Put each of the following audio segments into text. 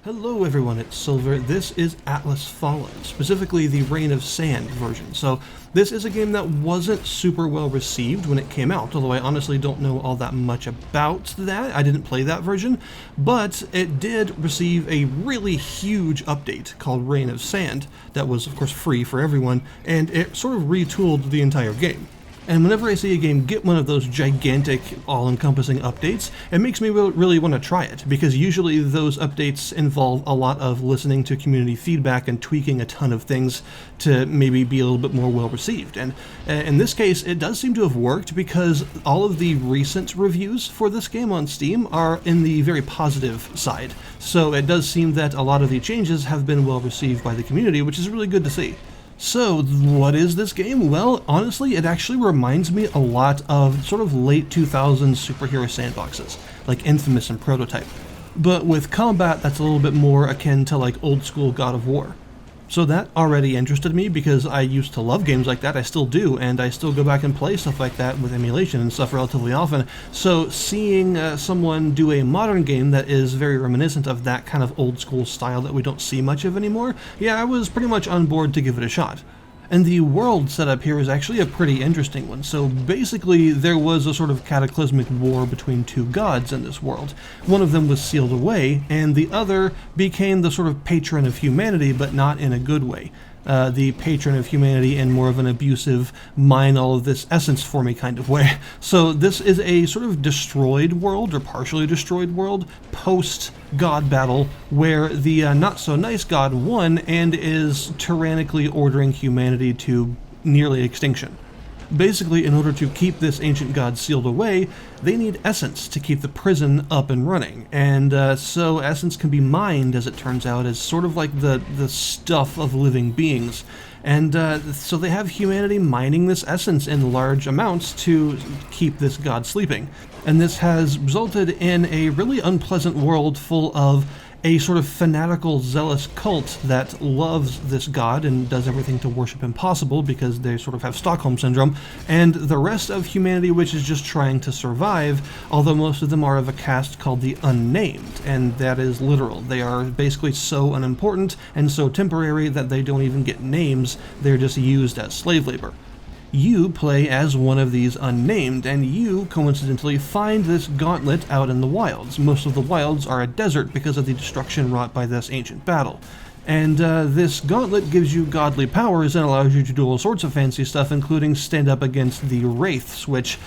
Hello everyone, it's Silver. This is Atlas Fallen, specifically the Reign of Sand version. So this is a game that wasn't super well received when it came out, although I honestly don't know all that much about that. I didn't play that version, but it did receive a really huge update called Reign of Sand that was of course free for everyone, and it sort of retooled the entire game. And whenever I see a game get one of those gigantic, all-encompassing updates, it makes me really want to try it, because usually those updates involve a lot of listening to community feedback and tweaking a ton of things to maybe be a little bit more well-received. And in this case, it does seem to have worked, because all of the recent reviews for this game on Steam are in the very positive side. So it does seem that a lot of the changes have been well-received by the community, which is really good to see. So, what is this game? Well, honestly, it actually reminds me a lot of sort of late 2000s superhero sandboxes, like Infamous and Prototype, but with combat that's a little bit more akin to like old school God of War. So that already interested me because I used to love games like that, I still do, and I still go back and play stuff like that with emulation and stuff relatively often. So seeing someone do a modern game that is very reminiscent of that kind of old school style that we don't see much of anymore, yeah, I was pretty much on board to give it a shot. And the world setup here is actually a pretty interesting one. So basically, there was a sort of cataclysmic war between two gods in this world. One of them was sealed away, and the other became the sort of patron of humanity, but not in a good way. The patron of humanity in more of an abusive, mine all of this essence for me kind of way. So this is a sort of destroyed world, or partially destroyed world, post-god battle, where the not-so-nice god won and is tyrannically ordering humanity to nearly extinction. Basically, in order to keep this ancient god sealed away, they need essence to keep the prison up and running. And so essence can be mined, as it turns out, as sort of like the stuff of living beings. And so they have humanity mining this essence in large amounts to keep this god sleeping. And this has resulted in a really unpleasant world full of a sort of fanatical, zealous cult that loves this god and does everything to worship him possible because they sort of have Stockholm Syndrome, and the rest of humanity which is just trying to survive, although most of them are of a caste called the Unnamed, and that is literal. They are basically so unimportant and so temporary that they don't even get names, they're just used as slave labor. You play as one of these Unnamed, and you, coincidentally, find this gauntlet out in the wilds. Most of the wilds are a desert because of the destruction wrought by this ancient battle. And this gauntlet gives you godly powers and allows you to do all sorts of fancy stuff, including stand up against the Wraiths, which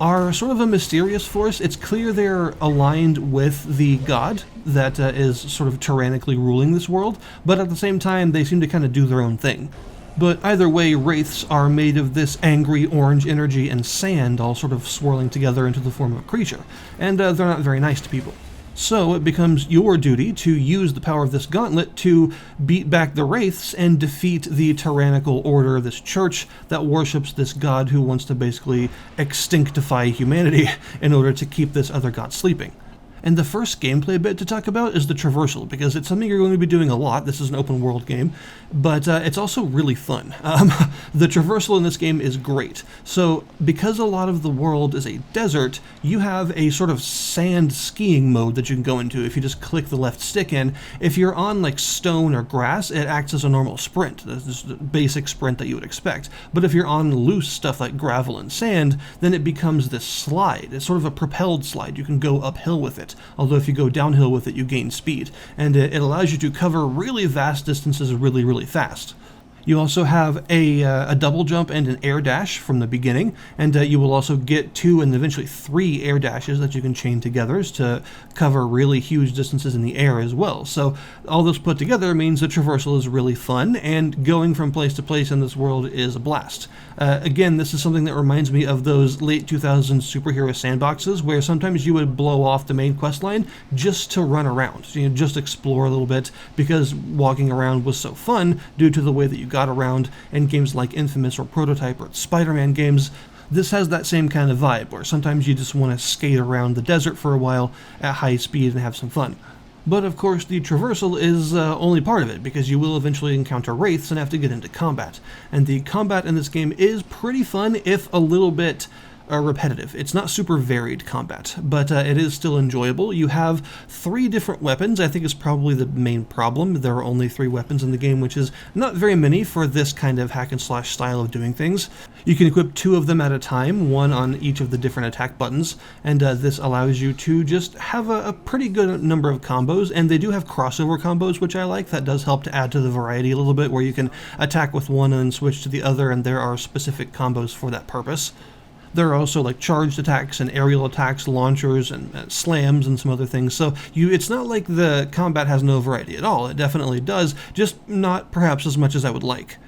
are sort of a mysterious force. It's clear they're aligned with the god that is sort of tyrannically ruling this world, but at the same time, they seem to kind of do their own thing. But either way, wraiths are made of this angry orange energy and sand all sort of swirling together into the form of a creature, and they're not very nice to people. So it becomes your duty to use the power of this gauntlet to beat back the wraiths and defeat the tyrannical order, this church that worships this god who wants to basically extinctify humanity in order to keep this other god sleeping. And the first gameplay bit to talk about is the traversal, because it's something you're going to be doing a lot. This is an open world game, but it's also really fun. The traversal in this game is great. So because a lot of the world is a desert, you have a sort of sand skiing mode that you can go into if you just click the left stick in. If you're on like stone or grass, it acts as a normal sprint. This is the basic sprint that you would expect. But if you're on loose stuff like gravel and sand, then it becomes this slide. It's sort of a propelled slide. You can go uphill with it. Although if you go downhill with it, you gain speed, and it allows you to cover really vast distances really fast. You also have a double jump and an air dash from the beginning, and you will also get 2 and eventually 3 air dashes that you can chain together to cover really huge distances in the air as well. So all this put together means the traversal is really fun, and going from place to place in this world is a blast. Again, this is something that reminds me of those late 2000s superhero sandboxes where sometimes you would blow off the main quest line just to run around, just explore a little bit, because walking around was so fun due to the way that you got around in games like Infamous or Prototype or Spider-Man games. This has that same kind of vibe, where sometimes you just want to skate around the desert for a while at high speed and have some fun. But of course the traversal is only part of it, because you will eventually encounter wraiths and have to get into combat. And the combat in this game is pretty fun, if a little bit repetitive. It's not super varied combat, but it is still enjoyable. You have 3 different weapons. I think is probably the main problem. There are only 3 weapons in the game, which is not very many for this kind of hack and slash style of doing things. You can equip 2 of them at a time, 1 on each of the different attack buttons, and this allows you to just have a pretty good number of combos, and they do have crossover combos, which I like. That does help to add to the variety a little bit, where you can attack with one and then switch to the other, and there are specific combos for that purpose. There are also like charged attacks and aerial attacks, launchers and slams and some other things. So it's not like the combat has no variety at all. It definitely does, just not perhaps as much as I would like.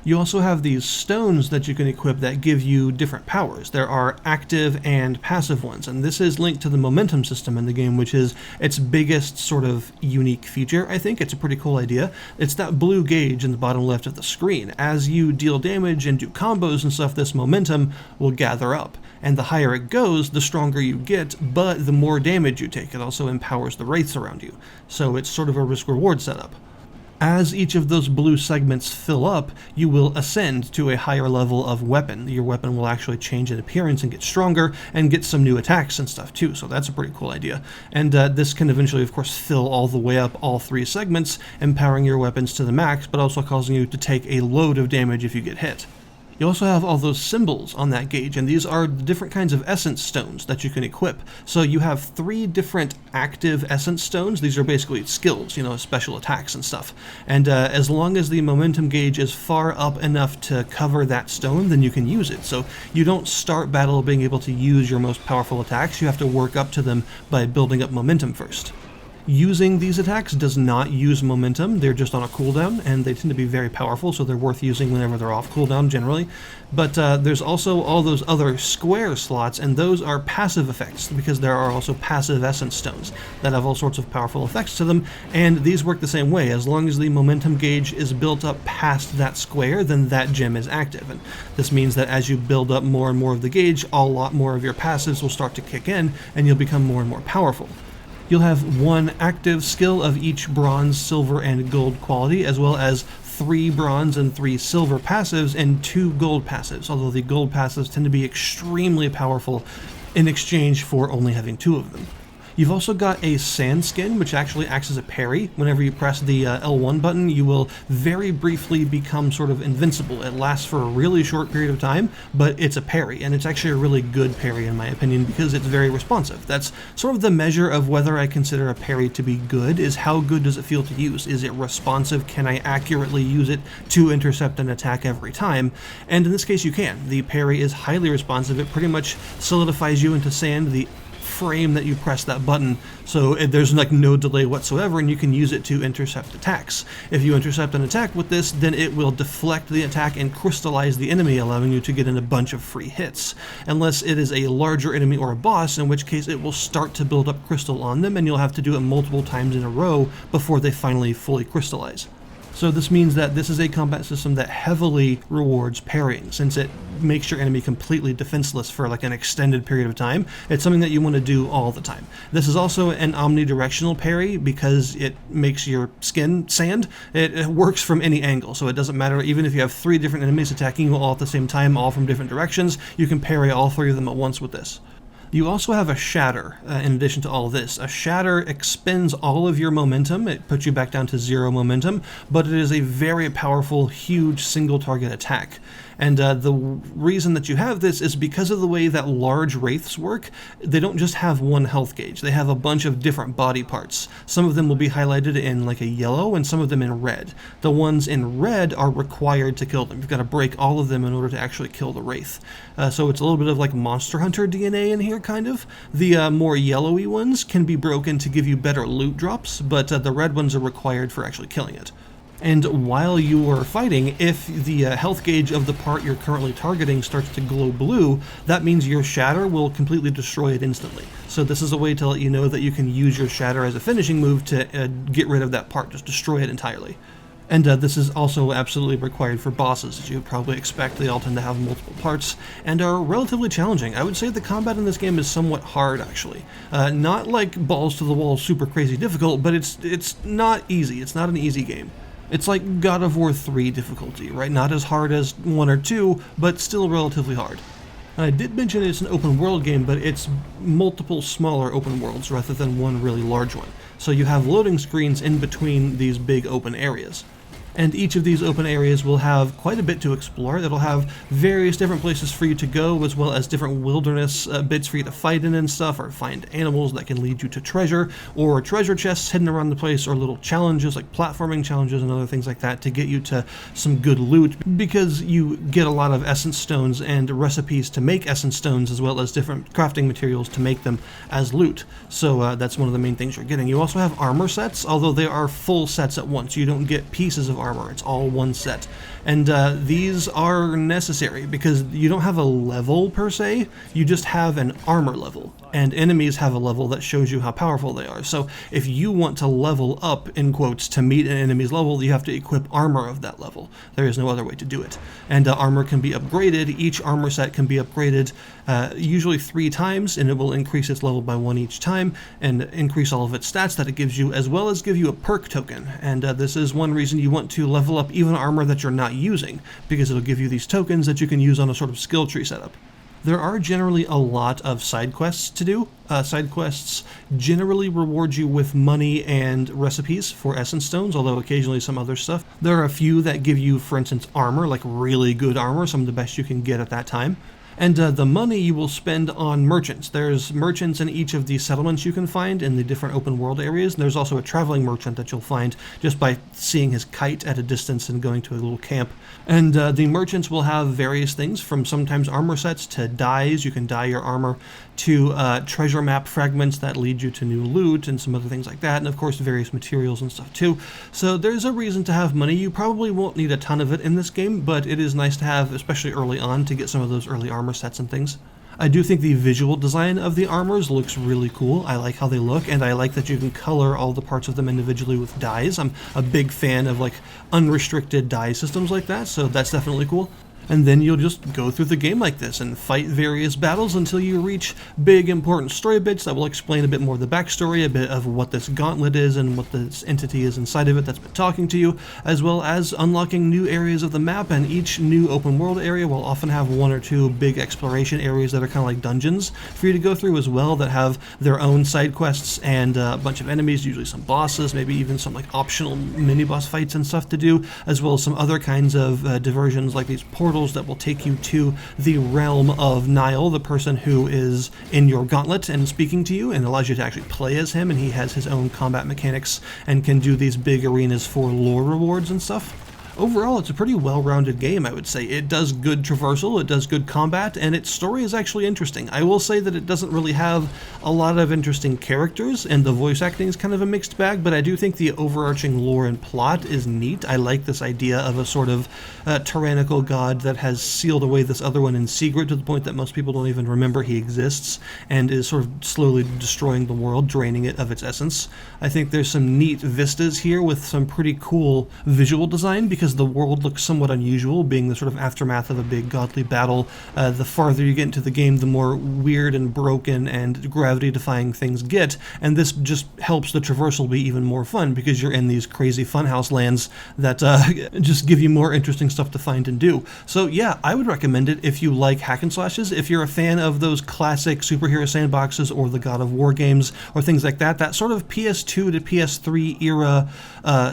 You also have these stones that you can equip that give you different powers. There are active and passive ones, and this is linked to the momentum system in the game, which is its biggest sort of unique feature, I think. It's a pretty cool idea. It's that blue gauge in the bottom left of the screen. As you deal damage and do combos and stuff, this momentum will gather up. And the higher it goes, the stronger you get, but the more damage you take. It also empowers the wraiths around you. So it's sort of a risk-reward setup. As each of those blue segments fill up, you will ascend to a higher level of weapon. Your weapon will actually change in appearance and get stronger and get some new attacks and stuff too, so that's a pretty cool idea. And this can eventually, of course, fill all the way up all 3 segments, empowering your weapons to the max, but also causing you to take a load of damage if you get hit. You also have all those symbols on that gauge, and these are different kinds of essence stones that you can equip. So you have 3 different active essence stones. These are basically skills, special attacks and stuff. And as long as the momentum gauge is far up enough to cover that stone, then you can use it. So you don't start battle being able to use your most powerful attacks. You have to work up to them by building up momentum first. Using these attacks does not use momentum. They're just on a cooldown, and they tend to be very powerful, so they're worth using whenever they're off cooldown generally. But there's also all those other square slots, and those are passive effects, because there are also passive essence stones that have all sorts of powerful effects to them, and these work the same way. As long as the momentum gauge is built up past that square, then that gem is active. And this means that as you build up more and more of the gauge, a lot more of your passives will start to kick in, and you'll become more and more powerful. You'll have 1 active skill of each bronze, silver, and gold quality, as well as 3 bronze and 3 silver passives and 2 gold passives, although the gold passives tend to be extremely powerful in exchange for only having 2 of them. You've also got a sand skin, which actually acts as a parry. Whenever you press the L1 button, you will very briefly become sort of invincible. It lasts for a really short period of time, but it's a parry, and it's actually a really good parry in my opinion because it's very responsive. That's sort of the measure of whether I consider a parry to be good, is how good does it feel to use? Is it responsive? Can I accurately use it to intercept an attack every time? And in this case you can. The parry is highly responsive. It pretty much solidifies you into sand the frame that you press that button, so there's like no delay whatsoever, and you can use it to intercept attacks. If you intercept an attack with this, then it will deflect the attack and crystallize the enemy, allowing you to get in a bunch of free hits. Unless it is a larger enemy or a boss, in which case it will start to build up crystal on them, and you'll have to do it multiple times in a row before they finally fully crystallize. So this means that this is a combat system that heavily rewards parrying, since it makes your enemy completely defenseless for like an extended period of time. It's something that you want to do all the time. This is also an omnidirectional parry because it makes your skin sand. It works from any angle, so it doesn't matter. Even if you have 3 different enemies attacking you all at the same time, all from different directions, you can parry all 3 of them at once with this. You also have a shatter in addition to all of this. A shatter expends all of your momentum. It puts you back down to 0 momentum, but it is a very powerful, huge single target attack. And the reason that you have this is because of the way that large wraiths work. They don't just have 1 health gauge. They have a bunch of different body parts. Some of them will be highlighted in like a yellow and some of them in red. The ones in red are required to kill them. You've got to break all of them in order to actually kill the wraith. So it's a little bit of like Monster Hunter DNA in here, kind of. The more yellowy ones can be broken to give you better loot drops, but the red ones are required for actually killing it. And while you are fighting, if the health gauge of the part you're currently targeting starts to glow blue, that means your shatter will completely destroy it instantly. So this is a way to let you know that you can use your shatter as a finishing move to get rid of that part, just destroy it entirely. And this is also absolutely required for bosses, as you would probably expect. They all tend to have multiple parts and are relatively challenging. I would say the combat in this game is somewhat hard, actually. Not like balls to the wall, super crazy difficult, but it's not easy. It's not an easy game. It's like God of War 3 difficulty, right? Not as hard as 1 or 2, but still relatively hard. I did mention it's an open world game, but it's multiple smaller open worlds rather than one really large one. So you have loading screens in between these big open areas. And each of these open areas will have quite a bit to explore. It'll have various different places for you to go, as well as different wilderness bits for you to fight in and stuff, or find animals that can lead you to treasure, or treasure chests hidden around the place, or little challenges like platforming challenges and other things like that to get you to some good loot, because you get a lot of essence stones and recipes to make essence stones, as well as different crafting materials to make them as loot. So that's one of the main things you're getting. You also have armor sets, although they are full sets at once. You don't get pieces of armor. It's all one set. And these are necessary because you don't have a level per se, you just have an armor level. And enemies have a level that shows you how powerful they are. So if you want to level up, in quotes, to meet an enemy's level, you have to equip armor of that level. There is no other way to do it. And armor can be upgraded. Each armor set can be upgraded usually 3 times, and it will increase its level by 1 each time, and increase all of its stats that it gives you, as well as give you a perk token. And this is one reason you want to level up even armor that you're not using, because it'll give you these tokens that you can use on a sort of skill tree setup. There are generally a lot of side quests to do. Side quests generally reward you with money and recipes for essence stones, although occasionally some other stuff. There are a few that give you, for instance, armor, like really good armor, some of the best you can get at that time. And the money you will spend on merchants. There's merchants in each of these settlements you can find in the different open world areas. And there's also a traveling merchant that you'll find just by seeing his kite at a distance and going to a little camp. And the merchants will have various things, from sometimes armor sets to dyes. You can dye your armor, to treasure map fragments that lead you to new loot and some other things like that. And of course various materials and stuff too. So there's a reason to have money. You probably won't need a ton of it in this game, but it is nice to have, especially early on, to get some of those early armor sets and things. I do think the visual design of the armors looks really cool. I like how they look, and I like that you can color all the parts of them individually with dyes. I'm a big fan of like unrestricted dye systems like that, so that's definitely cool. And then you'll just go through the game like this and fight various battles until you reach big important story bits that will explain a bit more of the backstory, a bit of what this gauntlet is and what this entity is inside of it that's been talking to you, as well as unlocking new areas of the map. And each new open world area will often have 1 or 2 big exploration areas that are kind of like dungeons for you to go through as well, that have their own side quests and a bunch of enemies, usually some bosses, maybe even some like optional mini boss fights and stuff to do, as well as some other kinds of diversions like these portals that will take you to the realm of Niall, the person who is in your gauntlet and speaking to you, and allows you to actually play as him, and he has his own combat mechanics and can do these big arenas for lore rewards and stuff. Overall, it's a pretty well-rounded game, I would say. It does good traversal, it does good combat, and its story is actually interesting. I will say that it doesn't really have a lot of interesting characters, and the voice acting is kind of a mixed bag, but I do think the overarching lore and plot is neat. I like this idea of a sort of tyrannical god that has sealed away this other one in secret to the point that most people don't even remember he exists, and is sort of slowly destroying the world, draining it of its essence. I think there's some neat vistas here with some pretty cool visual design, because the world looks somewhat unusual, being the sort of aftermath of a big godly battle. The farther you get into the game, the more weird and broken and gravity-defying things get, and this just helps the traversal be even more fun, because you're in these crazy funhouse lands that just give you more interesting stuff to find and do. So yeah, I would recommend it if you like hack and slashes. If you're a fan of those classic superhero sandboxes or the God of War games or things like that, that sort of PS2 to PS3 era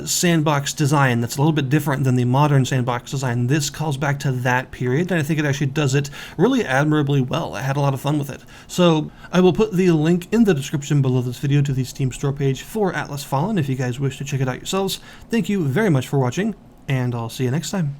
sandbox design that's a little bit different than the modern sandbox design, this calls back to that period, and I think it actually does it really admirably well. I had a lot of fun with it. So I will put the link in the description below this video to the Steam store page for Atlas Fallen if you guys wish to check it out yourselves. Thank you very much for watching, and I'll see you next time.